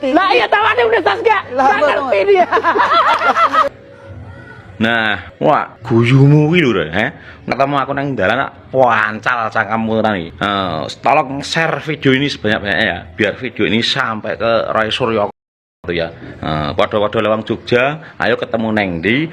Lah iya tawane udah Saskia. Lah ngerti dia. Nah, wah, guyumu kuwi lho, ketemu aku nang dalan, pancal cangkemmu tenan iki. Tolong share video ini sebanyak-banyaknya ya, biar video ini sampai ke Roy Suryo ya. Podo-podo lewang Jogja, ayo ketemu neng di.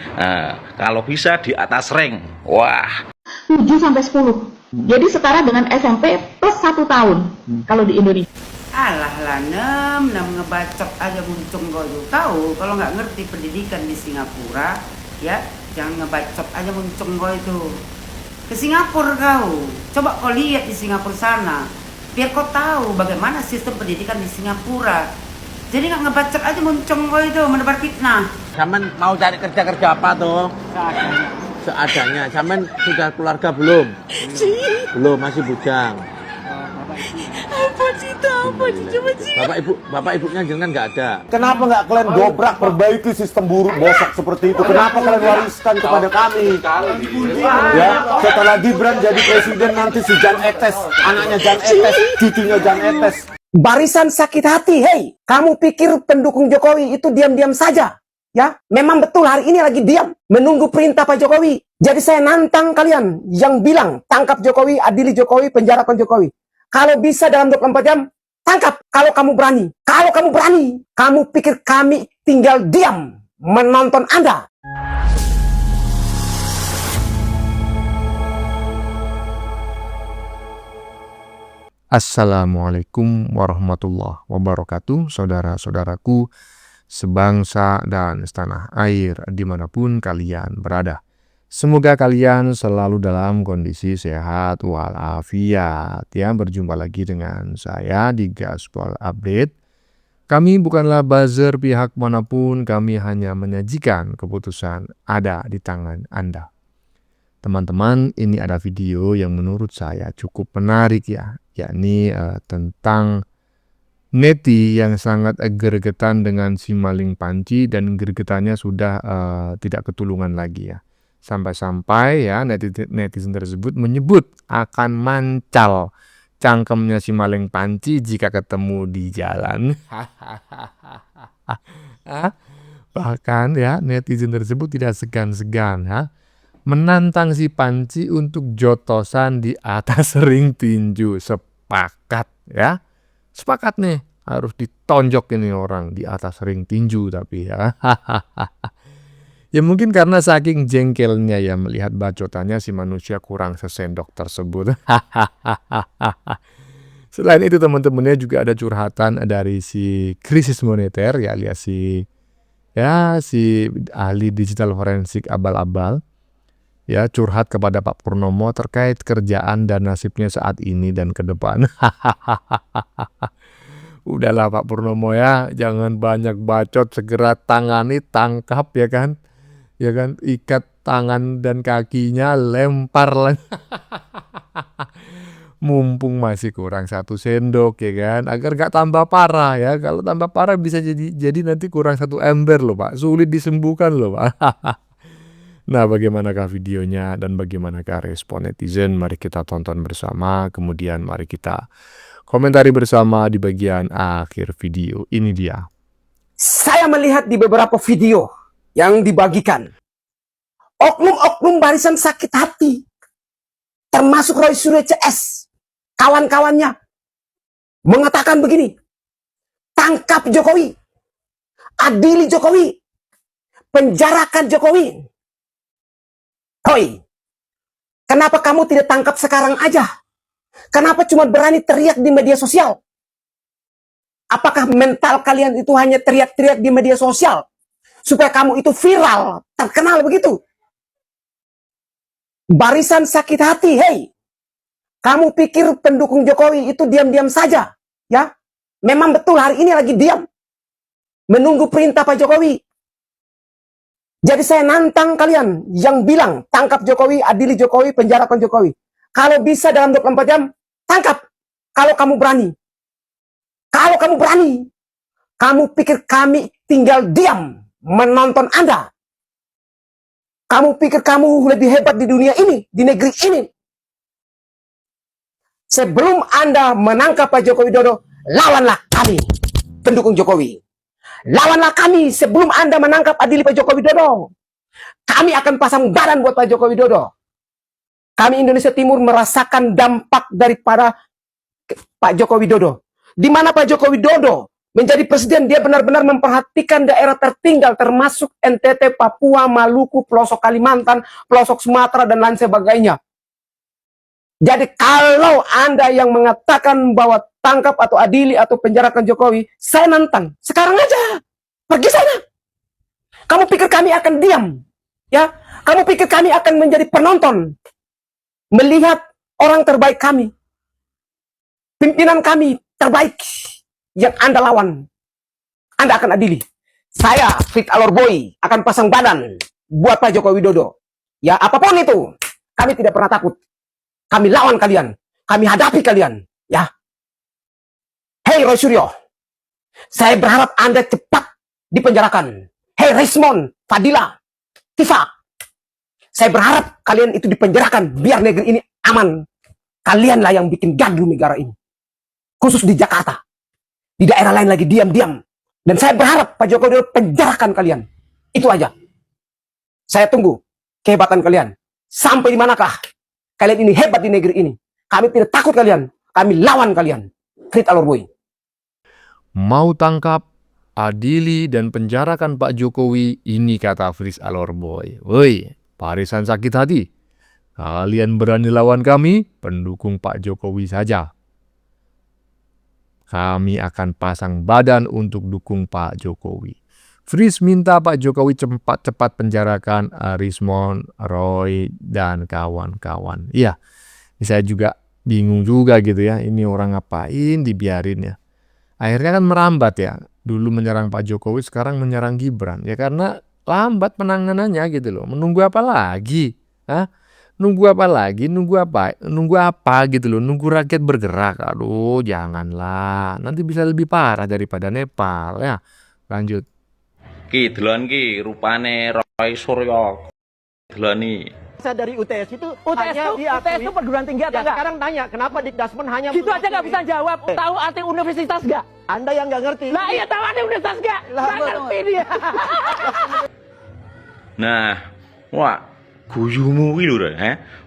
Kalau bisa di atas ring. Wah. 7 sampai 10. Jadi setara dengan SMP plus 1 tahun kalau di Indonesia. Alah lah, nem ngebacot aja muncung kau tuh. Tahu kalau nggak ngerti pendidikan di Singapura, ya jangan ngebacot aja muncung kau itu. Ke Singapura kau, coba kau lihat di Singapura sana, biar kau tahu bagaimana sistem pendidikan di Singapura. Jadi nggak ngebacot aja muncung kau itu, menebar fitnah. Samen mau cari kerja apa tuh? Seadanya. Samen sudah keluarga belum? Belum, masih bujang. Bapak ibunya jangan nggak ada. Kenapa nggak kalian dobrak perbaiki sistem buruk bosok seperti itu? Kenapa kalian wariskan kepada kami? Ya, setelah Gibran jadi presiden nanti si Jan Etes, anaknya Jan Etes, cucunya Jan Etes. Barisan sakit hati, hei, kamu pikir pendukung Jokowi itu diam-diam saja? Ya, memang betul hari ini lagi diam, menunggu perintah Pak Jokowi. Jadi saya nantang kalian yang bilang tangkap Jokowi, adili Jokowi, penjarakan Jokowi. Kalau bisa dalam 24 jam, tangkap kalau kamu berani. Kalau kamu berani, kamu pikir kami tinggal diam menonton Anda? Assalamualaikum warahmatullahi wabarakatuh, saudara-saudaraku sebangsa dan setanah air dimanapun kalian berada. Semoga kalian selalu dalam kondisi sehat walafiat. Ya, berjumpa lagi dengan saya di Gaspol Update. Kami bukanlah buzzer pihak manapun, kami hanya menyajikan keputusan ada di tangan Anda. Teman-teman, ini ada video yang menurut saya cukup menarik ya, yakni tentang neti yang sangat gregetan dengan si maling panci dan gregetannya sudah tidak ketulungan lagi ya. Sampai-sampai ya netizen tersebut menyebut akan mancal cangkemnya si maling panci jika ketemu di jalan. Bahkan ya netizen tersebut tidak segan-segan ya menantang si panci untuk jotosan di atas ring tinju. Sepakat ya. Sepakat nih, harus ditonjok ini orang di atas ring tinju tapi ya. Ya mungkin karena saking jengkelnya ya melihat bacotannya si manusia kurang sesendok tersebut. Selain itu teman-temannya juga ada curhatan dari si krisis moneter ya, alias si ahli digital forensik abal-abal. Ya, curhat kepada Pak Purnomo terkait kerjaan dan nasibnya saat ini dan ke depan. Udahlah Pak Purnomo ya, jangan banyak bacot, segera tangani, tangkap ya kan. Ya kan, ikat tangan dan kakinya, lempar lagi. Mumpung masih kurang 1 sendok ya kan, agar gak tambah parah ya. Kalau tambah parah bisa jadi nanti kurang 1 ember loh Pak, sulit disembuhkan loh Pak. Nah, bagaimanakah videonya dan bagaimanakah respon netizen? Mari kita tonton bersama, kemudian mari kita komentari bersama di bagian akhir video. Ini dia. Saya melihat di beberapa video yang dibagikan, oknum-oknum barisan sakit hati, termasuk Roy Suryo CS, kawan-kawannya, mengatakan begini, tangkap Jokowi, adili Jokowi, penjarakan Jokowi. Hoi, kenapa kamu tidak tangkap sekarang aja? Kenapa cuma berani teriak di media sosial? Apakah mental kalian itu hanya teriak-teriak di media sosial supaya kamu itu viral, terkenal begitu? Barisan sakit hati, hei. Kamu pikir pendukung Jokowi itu diam-diam saja? Ya, memang betul hari ini lagi diam, menunggu perintah Pak Jokowi. Jadi saya nantang kalian yang bilang tangkap Jokowi, adili Jokowi, penjarakan Jokowi. Kalau bisa dalam 24 jam, tangkap kalau kamu berani. Kalau kamu berani, kamu pikir kami tinggal diam menonton Anda? Kamu pikir kamu lebih hebat di dunia ini, di negeri ini? Sebelum Anda menangkap Pak Joko Widodo, lawanlah kami. pendukung Jokowi. Lawanlah kami sebelum Anda menangkap adili Pak Joko Widodo. Kami akan pasang badan buat Pak Joko Widodo. Kami Indonesia Timur merasakan dampak daripada Pak Joko Widodo. Di mana Pak Joko Widodo menjadi presiden, dia benar-benar memperhatikan daerah tertinggal termasuk NTT, Papua, Maluku, pelosok Kalimantan, pelosok Sumatera, dan lain sebagainya. Jadi kalau Anda yang mengatakan bahwa tangkap atau adili atau penjarakan Jokowi, saya nantang. Sekarang aja. Pergi sana. Kamu pikir kami akan diam? Ya, kamu pikir kami akan menjadi penonton? Melihat orang terbaik kami. Pimpinan kami terbaik yang Anda lawan. Anda akan adili. Saya, Fit Alor Boy, akan pasang badan buat Pak Joko Widodo. Ya, apapun itu, kami tidak pernah takut. Kami lawan kalian. Kami hadapi kalian. Ya. Hei Roy Suryo. Saya berharap Anda cepat dipenjarakan. Hei Resmond, Fadila, Tifa. Saya berharap kalian itu dipenjarakan. Biar negeri ini aman. Kalianlah yang bikin gaduh negara ini. Khusus di Jakarta. Di daerah lain lagi diam-diam. Dan saya berharap Pak Joko Widodo penjarakan kalian. Itu aja. Saya tunggu kehebatan kalian. Sampai di manakah kalian ini hebat di negeri ini. Kami tidak takut kalian. Kami lawan kalian. Fit Alor Boy. Mau tangkap, adili, dan penjarakan Pak Jokowi, ini kata Fris Alor Boy. Woi, barisan sakit hati. Kalian berani lawan kami, pendukung Pak Jokowi saja. Kami akan pasang badan untuk dukung Pak Jokowi. Fris minta Pak Jokowi cepat-cepat penjarakan Rismond, Roy, dan kawan-kawan. Iya, saya juga bingung juga gitu ya. Ini orang ngapain dibiarin ya. Akhirnya kan merambat ya. Dulu menyerang Pak Jokowi, sekarang menyerang Gibran. Ya karena lambat penanganannya gitu loh. Menunggu apa lagi? Hah? Nunggu apa lagi? Nunggu apa gitu loh. Nunggu rakyat bergerak. Aduh, janganlah. Nanti bisa lebih parah daripada Nepal ya. Lanjut. Ki delon ki rupane Roy Suryo. Deloni. Saya dari UTS itu UTS itu perguruan tinggi atau enggak? Sekarang tanya, kenapa Dikdasmen hanya gitu aja nggak bisa jawab? Tahu arti universitas nggak? Anda yang nggak ngerti. Lah iya tahu arti universitas nggak? Nggak ngerti dia. Nah, wah, guyumu iki lho,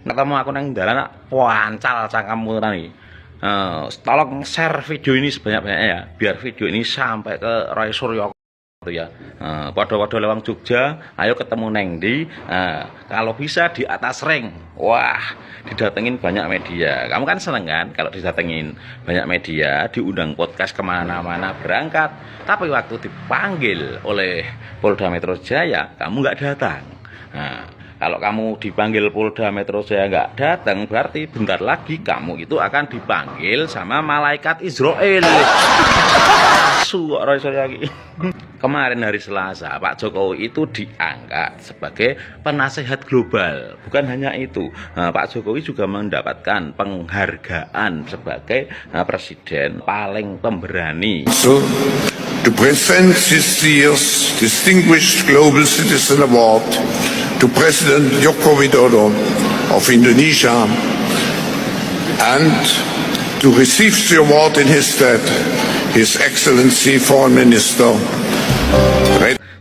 ketemu aku nang dalan pancal cangkemmu tenan iki. Tolong share video ini sebanyak-banyaknya ya, biar video ini sampai ke Roy Suryo ya. Podo-podo lewang Jogja, ayo ketemu neng di. Kalau bisa di atas ring. Wah, didatengin banyak media. Kamu kan seneng kan kalau didatengin banyak media, diundang podcast kemana-mana berangkat. Tapi waktu dipanggil oleh Polda Metro Jaya, kamu nggak datang. Kalau kamu dipanggil Polda Metro Jaya nggak datang, berarti bentar lagi kamu itu akan dipanggil sama malaikat Israel. Kemarin hari Selasa, Pak Jokowi itu diangkat sebagai penasehat global. Bukan hanya itu, Pak Jokowi juga mendapatkan penghargaan sebagai presiden paling pemberani. So, to present this year's Distinguished Global Citizen Award to President Joko Widodo of Indonesia, and to receive the award in his stead, His Excellency Foreign Minister.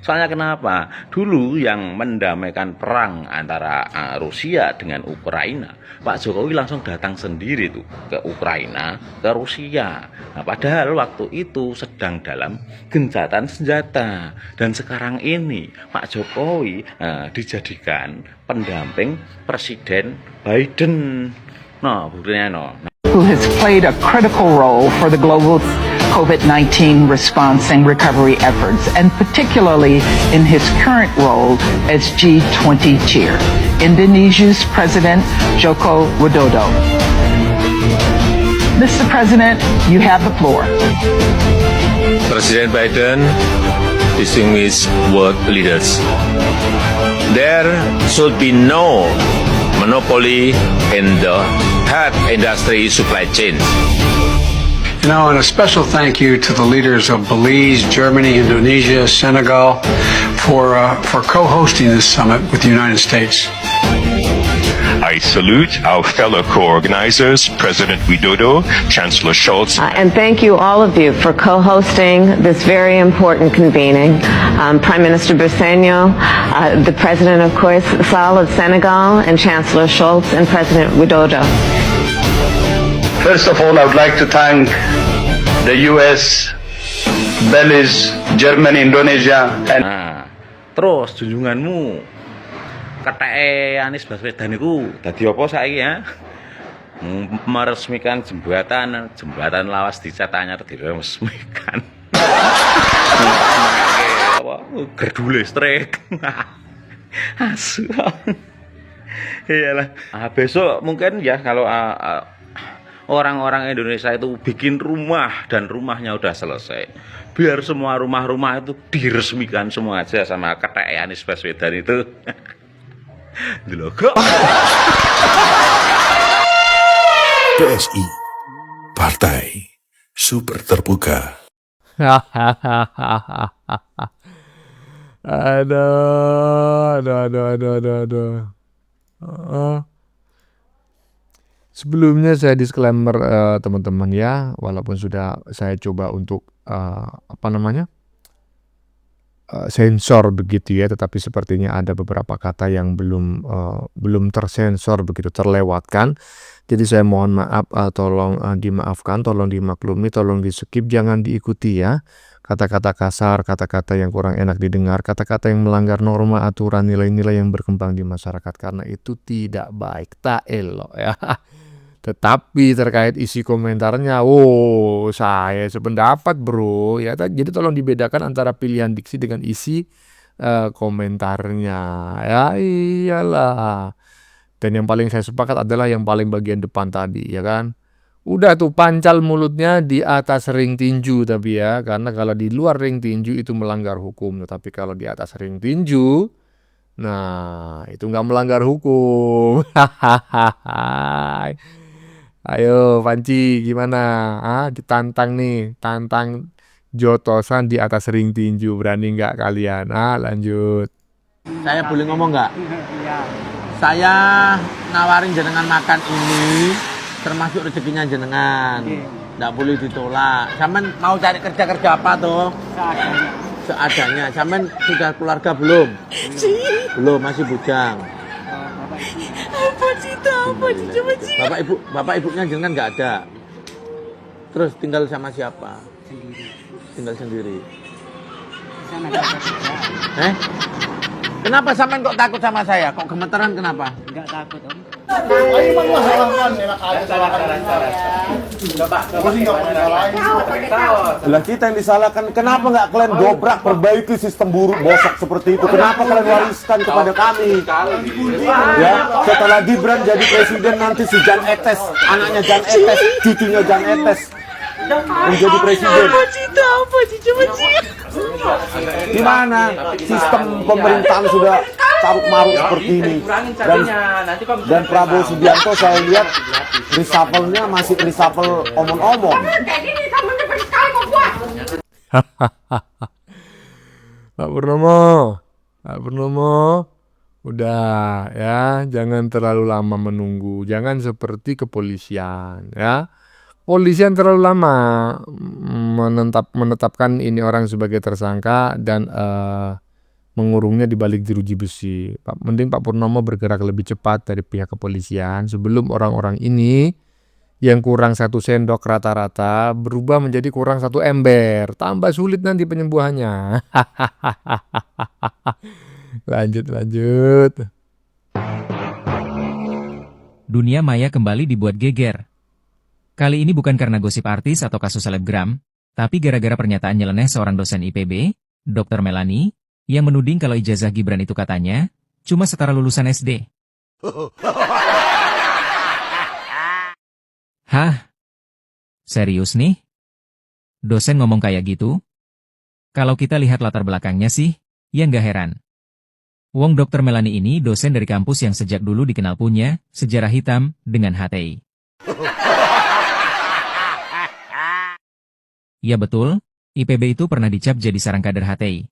Soalnya kenapa? Dulu yang mendamaikan perang antara Rusia dengan Ukraina, Pak Jokowi langsung datang sendiri tuh ke Ukraina, ke Rusia. Nah, padahal waktu itu sedang dalam gencatan senjata. Dan sekarang ini Pak Jokowi dijadikan pendamping Presiden Biden. No, buktinya no. Who has played a critical role for the global COVID-19 response and recovery efforts, and particularly in his current role as G20 chair, Indonesia's President Joko Widodo. Mr. President, you have the floor. President Biden, distinguished world leaders, there should be no monopoly in the health industry supply chain. And a special thank you to the leaders of Belize, Germany, Indonesia, Senegal for co-hosting this summit with the United States. I salute our fellow co-organizers, President Widodo, Chancellor Scholz. And thank you, all of you, for co-hosting this very important convening. Prime Minister Bersenyo, the President, of course, Sall of Senegal, and Chancellor Scholz, and President Widodo. First of all, I would like to thank the US, Belize, Germany, Indonesia, and... Terus junjunganmu keteke Anies Baswedan iku dadi apa saiki ya? Meresmikan jembatan lawas dicat anyar diresmikan. Apa? Gerdu listrik. Asu. Iyalah. Besok mungkin ya kalau orang-orang Indonesia itu bikin rumah dan rumahnya udah selesai, biar semua rumah-rumah itu diresmikan semua aja sama keteke Anies Baswedan itu. Deloko. PSI, Partai Super Terbuka. Aduh. Sebelumnya saya disclaimer teman-teman ya, walaupun sudah saya coba untuk sensor begitu ya, tetapi sepertinya ada beberapa kata yang belum tersensor begitu, terlewatkan. Jadi saya mohon maaf, tolong dimaafkan, tolong dimaklumi, tolong di skip, jangan diikuti ya. Kata-kata kasar, kata-kata yang kurang enak didengar, kata-kata yang melanggar norma, aturan, nilai-nilai yang berkembang di masyarakat, karena itu tidak baik, tak elok ya. Tetapi terkait isi komentarnya, saya sependapat bro ya. Jadi tolong dibedakan antara pilihan diksi dengan isi komentarnya ya, iyalah. Dan yang paling saya sepakat adalah yang paling bagian depan tadi ya kan. Udah tuh pancal mulutnya di atas ring tinju tapi ya, karena kalau di luar ring tinju itu melanggar hukum, tapi kalau di atas ring tinju, nah itu nggak melanggar hukum. Ayo Panci gimana? Ditantang nih, tantang jotosan di atas ring tinju, berani nggak kalian? Lanjut. Saya boleh ngomong nggak? Saya nawarin jenengan makan ini, termasuk rezekinya jenengan, nggak boleh ditolak. Samen mau cari kerja apa tuh? Seadanya. Samen sudah keluarga belum? Belum, masih bujang. Bapak ibunya jenengan nggak ada. Terus tinggal sama siapa? Tinggal sendiri. Kenapa sampean kok takut sama saya? Kok gemeteran kenapa? Enggak takut, Om. Lah kita yang disalahkan, kenapa nggak kalian dobrak perbaiki sistem buruk bosok seperti itu? Kenapa kalian wariskan kepada kami? Ya, setelah Gibran jadi presiden nanti si Jan Etes, anaknya Jan Etes, cucunya Jan Etes menjadi presiden. Gimana? Sistem pemerintahan sudah carut marut seperti ini. Dan Prabowo Subianto saya lihat reshuffle-nya masih reshuffle omong-omong. Pak Purnomo, udah ya, jangan terlalu lama menunggu, jangan seperti kepolisian ya. Polisian terlalu lama menetapkan ini orang sebagai tersangka dan mengurungnya di balik jeruji besi. Mending Pak Purnomo bergerak lebih cepat dari pihak kepolisian sebelum orang-orang ini yang kurang 1 sendok rata-rata berubah menjadi kurang 1 ember. Tambah sulit nanti penyembuhannya. Lanjut. Dunia maya kembali dibuat geger. Kali ini bukan karena gosip artis atau kasus selebgram, tapi gara-gara pernyataan nyeleneh seorang dosen IPB, Dr. Melani, yang menuding kalau ijazah Gibran itu katanya cuma setara lulusan SD. Hah? Serius nih? Dosen ngomong kayak gitu? Kalau kita lihat latar belakangnya sih, ya nggak heran. Wong Dr. Melani ini dosen dari kampus yang sejak dulu dikenal punya sejarah hitam dengan HTI. Ya betul, IPB itu pernah dicap jadi sarang kader HTI.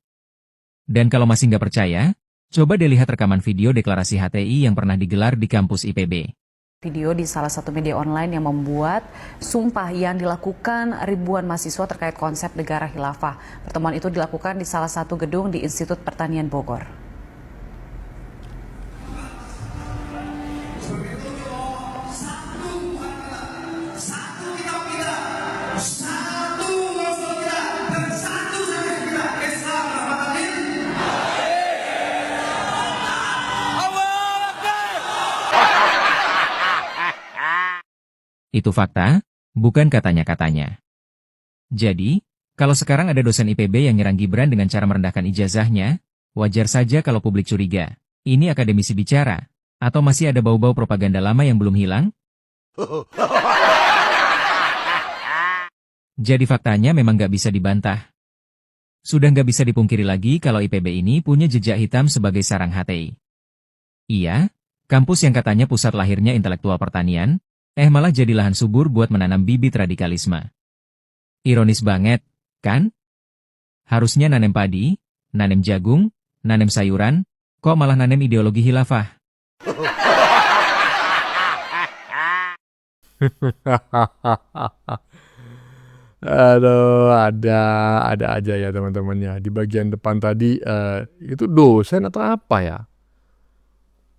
Dan kalau masih nggak percaya, Coba deh lihat rekaman video deklarasi HTI yang pernah digelar di kampus IPB. Video di salah satu media online yang membuat sumpah yang dilakukan ribuan mahasiswa terkait konsep negara khilafah. Pertemuan itu dilakukan di salah satu gedung di Institut Pertanian Bogor. Itu fakta, bukan katanya-katanya. Jadi, kalau sekarang ada dosen IPB yang nyerang Gibran dengan cara merendahkan ijazahnya, wajar saja kalau publik curiga. Ini akademisi bicara, atau masih ada bau-bau propaganda lama yang belum hilang? Jadi faktanya memang nggak bisa dibantah. Sudah nggak bisa dipungkiri lagi kalau IPB ini punya jejak hitam sebagai sarang HTI. Iya, kampus yang katanya pusat lahirnya intelektual pertanian, malah jadi lahan subur buat menanam bibit radikalisme. Ironis banget, kan? Harusnya nanem padi, nanem jagung, nanem sayuran, kok malah nanem ideologi khilafah. Aduh, ada aja ya teman-teman ya. Di bagian depan tadi itu dosen atau apa ya?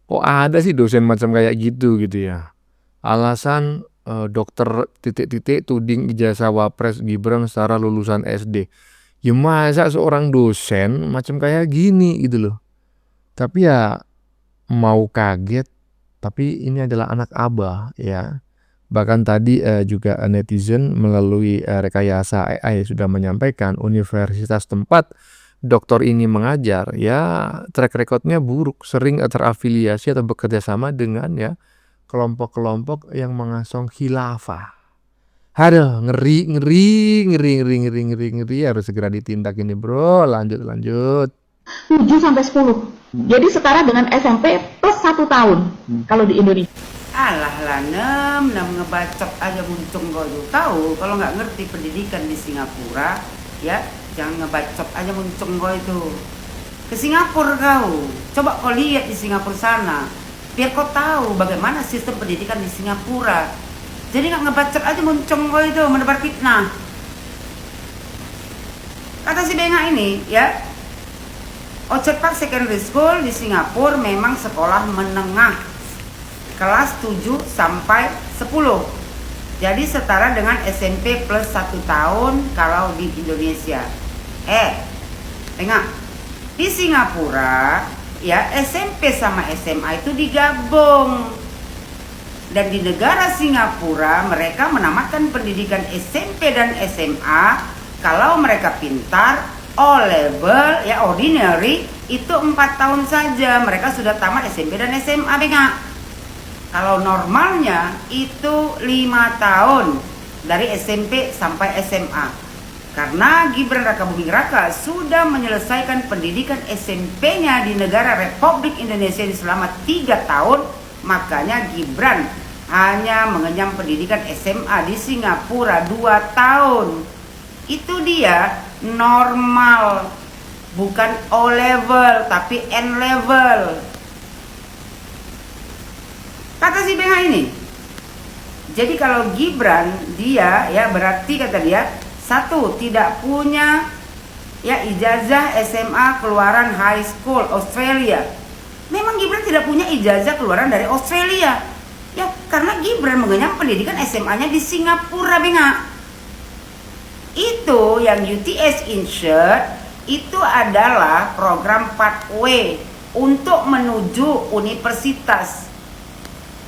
Kok ada sih dosen macam kayak gitu ya? Alasan dokter titik-titik tuding ijazah wapres Gibran secara lulusan SD. Ya masa seorang dosen macam kayak gini gitu loh. Tapi ya mau kaget, tapi ini adalah anak abah ya. Bahkan tadi juga netizen melalui rekayasa AI sudah menyampaikan universitas tempat dokter ini mengajar ya track recordnya buruk, sering terafiliasi atau bekerja sama dengan ya kelompok-kelompok yang mengasong khilafah. Aduh, ngeri harus segera ditindak ini, bro. Lanjut. 7 sampai 10. Jadi setara dengan SMP plus 1 tahun kalau di Indonesia. Alah lah, nem ngebacot aja muncung kau tuh. Tahu kalau nggak ngerti pendidikan di Singapura, ya jangan ngebacot aja muncung kau itu. Ke Singapura kau, coba kau lihat di Singapura sana. Biar kau tahu bagaimana sistem pendidikan di Singapura. Jadi nggak ngebacot aja muncung kau itu, menebar fitnah. Kata si Benga ini, ya, Orchard Park Secondary School di Singapura memang sekolah menengah, kelas 7 sampai 10. Jadi setara dengan SMP plus 1 tahun kalau di Indonesia. Benga, di Singapura ya SMP sama SMA itu digabung. Dan di negara Singapura mereka menamatkan pendidikan SMP dan SMA kalau mereka pintar O level ya ordinary itu 4 tahun saja mereka sudah tamat SMP dan SMA, Benga. Kalau normalnya itu 5 tahun dari SMP sampai SMA. Karena Gibran Rakabuming Raka sudah menyelesaikan pendidikan SMP-nya di negara Republik Indonesia selama 3 tahun, makanya Gibran hanya mengenyam pendidikan SMA di Singapura 2 tahun. Itu dia normal, bukan O level tapi N level. Kata si Benga ini. Jadi kalau Gibran dia ya berarti kata dia 1. Tidak punya ya ijazah SMA keluaran high school Australia. Memang Gibran tidak punya ijazah keluaran dari Australia. Ya karena Gibran mengenyam pendidikan SMA-nya di Singapura, Benga. Itu yang UTS Insert itu adalah program pathway untuk menuju universitas.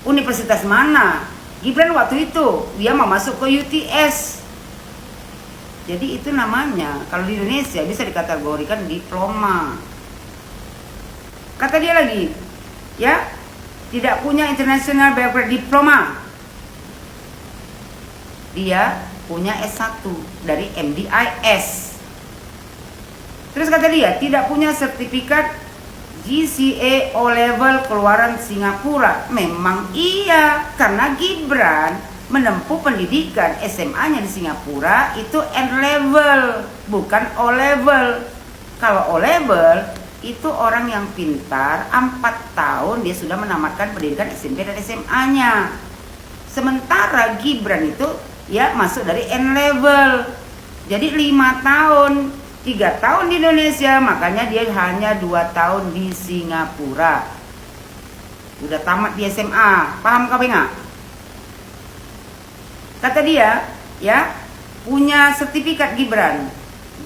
Universitas mana? Gibran waktu itu dia mau masuk ke UTS. Jadi itu namanya kalau di Indonesia bisa dikategorikan diploma. Kata dia lagi, ya tidak punya international background diploma. Dia punya S1 dari MDIS. Terus kata dia tidak punya sertifikat GCA O level keluaran Singapura. Memang iya, karena Gibran menempuh pendidikan SMA-nya di Singapura itu N level, bukan O level. Kalau O level itu orang yang pintar, 4 tahun dia sudah menamatkan pendidikan SMP dan SMA-nya. Sementara Gibran itu ya masuk dari N-level. Jadi 5 tahun, 3 tahun di Indonesia, makanya dia hanya 2 tahun di Singapura. Udah tamat di SMA, paham kau nggak? Kata dia, ya, punya sertifikat Gibran,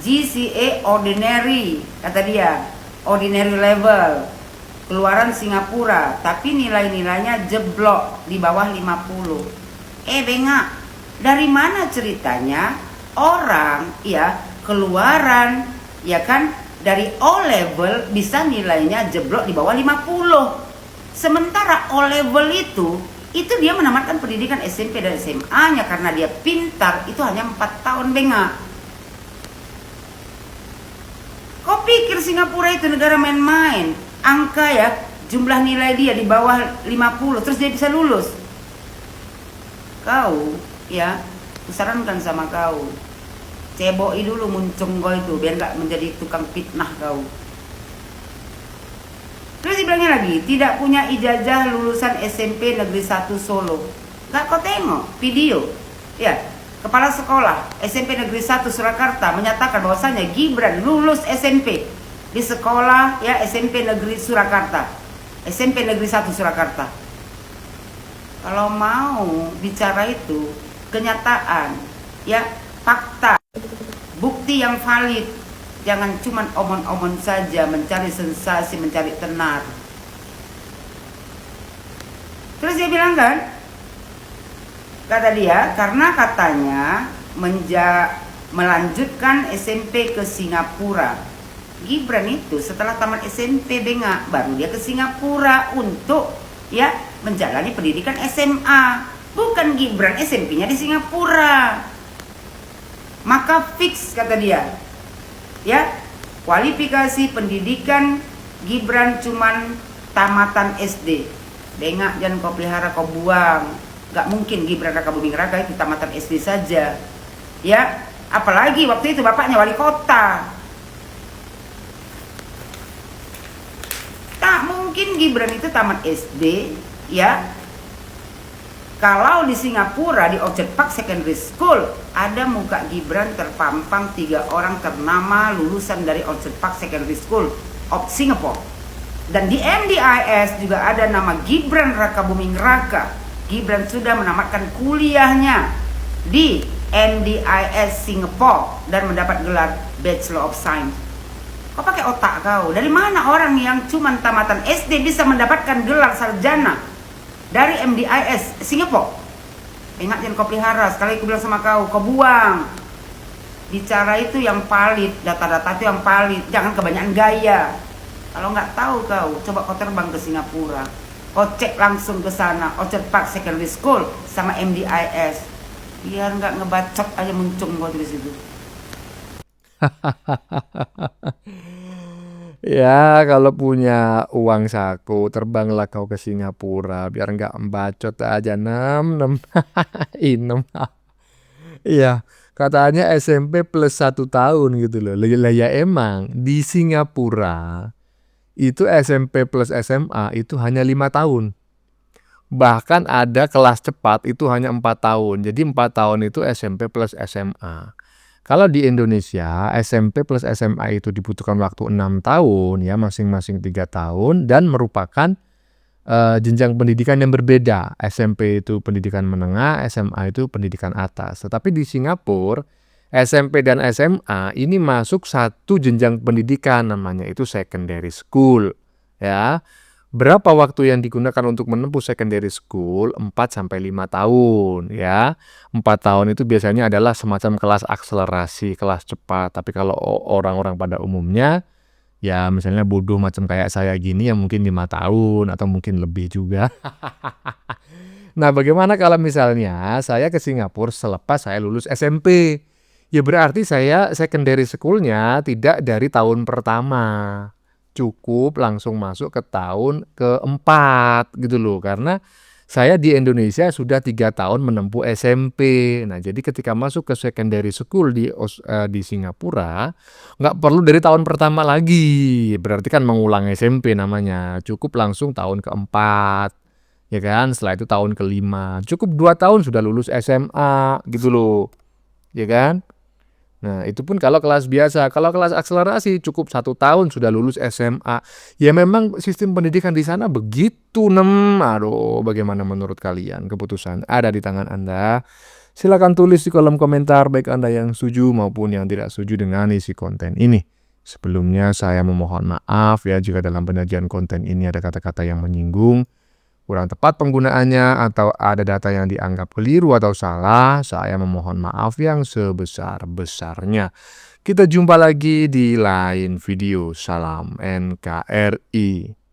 GCA Ordinary, kata dia. Ordinary level, keluaran Singapura, tapi nilai-nilainya jeblok di bawah 50. Bengak, dari mana ceritanya orang ya keluaran ya kan dari O level bisa nilainya jeblok di bawah 50. Sementara O level itu dia menamatkan pendidikan SMP dan SMA-nya karena dia pintar, itu hanya 4 tahun, bengak. Kau pikir Singapura itu negara main-main? Angka ya, jumlah nilai dia di bawah 50, terus dia bisa lulus. Kau, ya, kusarankan sama kau, ceboi dulu muncung kau itu, biar gak menjadi tukang fitnah kau. Terus dibilangnya lagi, tidak punya ijazah lulusan SMP Negeri 1 Solo. Gak kau tengok video? Ya, Kepala Sekolah SMP Negeri 1 Surakarta menyatakan bahwasanya Gibran lulus SMP di sekolah ya SMP Negeri Surakarta, SMP Negeri 1 Surakarta. Kalau mau bicara itu kenyataan, ya fakta, bukti yang valid, jangan cuma omong-omong saja, mencari sensasi, mencari tenar. Terus dia bilang kan, kata dia, karena katanya melanjutkan SMP ke Singapura. Gibran itu setelah tamat SMP, bengak, baru dia ke Singapura untuk ya menjalani pendidikan SMA. Bukan Gibran SMP-nya di Singapura. Maka fix, kata dia, ya kualifikasi pendidikan Gibran cuman tamatan SD. Bengak, jangan kau pelihara, kau buang. Gak mungkin Gibran Raka Buming Raka itu tamatan SD saja, ya, apalagi waktu itu bapaknya wali kota. Tak mungkin Gibran itu tamat SD, ya. Kalau di Singapura di Orchard Park Secondary School ada muka Gibran terpampang 3 orang ternama lulusan dari Orchard Park Secondary School of Singapore. Dan di MDIS juga ada nama Gibran Raka Buming Raka. Gibran sudah menamatkan kuliahnya di MDIS Singapore dan mendapat gelar Bachelor of Science. Kau pakai otak kau? Dari mana orang yang cuma tamatan SD bisa mendapatkan gelar sarjana dari MDIS Singapore? Ingat, jangan kau pelihara. Sekali aku bilang sama kau, kau buang. Bicara itu yang valid, data-data itu yang valid. Jangan kebanyakan gaya. Kalau nggak tahu kau, coba kau terbang ke Singapura. Kau cek langsung ke sana, Orchard Park Secondary School sama MDIS. Biar nggak ngebacot aja muncung kau di situ. Ya, kalau punya uang saku, terbanglah kau ke Singapura biar nggak membacot aja. Inem. Iya, katanya SMP plus 1 tahun gitu loh. Lah ya emang di Singapura itu SMP plus SMA itu hanya 5 tahun. Bahkan ada kelas cepat itu hanya 4 tahun. Jadi 4 tahun itu SMP plus SMA. Kalau di Indonesia SMP plus SMA itu dibutuhkan waktu 6 tahun ya, masing-masing 3 tahun dan merupakan jenjang pendidikan yang berbeda. SMP itu pendidikan menengah, SMA itu pendidikan atas. Tetapi di Singapura SMP dan SMA ini masuk satu jenjang pendidikan, namanya itu secondary school ya. Berapa waktu yang digunakan untuk menempuh secondary school? 4-5 tahun ya. 4 tahun itu biasanya adalah semacam kelas akselerasi, kelas cepat. Tapi kalau orang-orang pada umumnya ya misalnya bodoh macam kayak saya gini ya mungkin 5 tahun atau mungkin lebih juga. Nah, bagaimana kalau misalnya saya ke Singapura selepas saya lulus SMP? Ya berarti saya secondary school-nya tidak dari tahun pertama. Cukup langsung masuk ke tahun keempat gitu loh. Karena Saya di Indonesia sudah 3 tahun menempuh SMP. Nah, jadi ketika masuk ke secondary school di Singapura, nggak perlu dari tahun pertama lagi. Berarti kan mengulang SMP namanya. Cukup langsung tahun keempat, ya kan? Setelah itu tahun kelima. Cukup 2 tahun sudah lulus SMA, gitu loh, ya kan? Nah, itu pun kalau kelas biasa. Kalau kelas akselerasi cukup 1 tahun sudah lulus SMA. Ya memang sistem pendidikan di sana begitu, Aduh, bagaimana menurut kalian? Keputusan ada di tangan Anda. Silakan tulis di kolom komentar baik Anda yang setuju maupun yang tidak setuju dengan isi konten ini. Sebelumnya saya memohon maaf ya jika dalam penyajian konten ini ada kata-kata yang menyinggung, kurang tepat penggunaannya, atau ada data yang dianggap keliru atau salah. Saya memohon maaf yang sebesar-besarnya. Kita jumpa lagi di lain video. Salam NKRI.